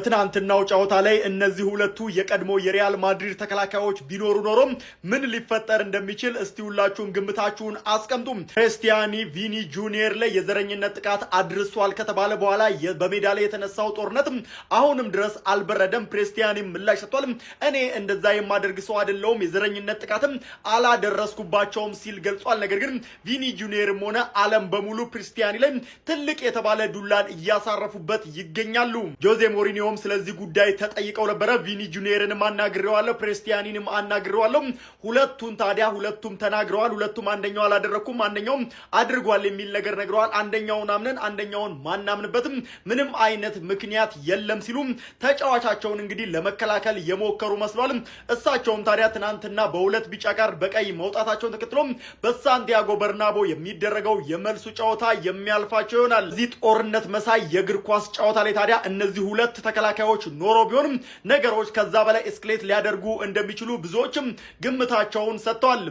በትናንትናው ጨዋታ ላይ እነዚህ ሁለቱ የቀድሞ የሪያል ማድሪድ ተከላካዮች ቢኖሩ ኖሮ ምን ሊፈጠር እንደሚችል እስቲ ሁላችሁም ግምታችሁን አስቀምጡ። ክሪስቲያን ቪኒ ጁኒየር ላይ የዘረኝነት ጥቃት አድርሷል ከተባለ በኋላ በሜዳ ላይ የተነሳው ጦርነት አሁንም ድረስ አልበረደም። ክሪስቲያን ምላሽ ሰጥቷል። እኔ እንደዛ የማደርግ ሰው አይደለሁም፣ የዘረኝነት ጥቃትም አላደረስኩባቸውም ሲል ገልጿል። ነገር ግን ቪኒ ጁኒየርም ሆነ ዓለም በሙሉ ክሪስቲያን ላይ ትልቅ የተባለ ዱላን እያሳረፉበት ይገኛሉ። ጆዜ ሞሪኒዮም ስለዚህ ጉዳይ ተጠይቀው ነበረ። ቪኒ ጁኒየርንም አናግሬዋለሁ፣ ክሪስቲያኒንም አናግሬዋለሁ። ሁለቱም ተናግረዋል። ሁለቱም አንደኛው አላደረኩም አንደኛው አድርጓል የሚል ነገር ነግረዋል። አንደኛውን አምነን አንደኛውን ማናምንበትም ምንም አይነት ምክንያት የለም ሲሉ ተጫዋቻቸውን እንግዲህ ለመከላከል የሞከሩ መስሏል። እሳቸውም ታዲያ ትናንትና በሁለት ቢጫ ካርድ በቀይ መውጣታቸውን ተከትሎ በሳንቲያጎ በርናቦ የሚደረገው የመልሱ ጨዋታ የሚያልፋቸው ይሆናል። እዚህ ጦርነት መሳይ የእግር ኳስ ጨዋታ ላይ ታዲያ እነዚህ ሁለት ተከላካዮች ኖሮ ቢሆንም ነገሮች ከዛ በላይ ኤስክሌት ሊያደርጉ እንደሚችሉ ብዙዎችም ግምታቸውን ሰጥተዋል።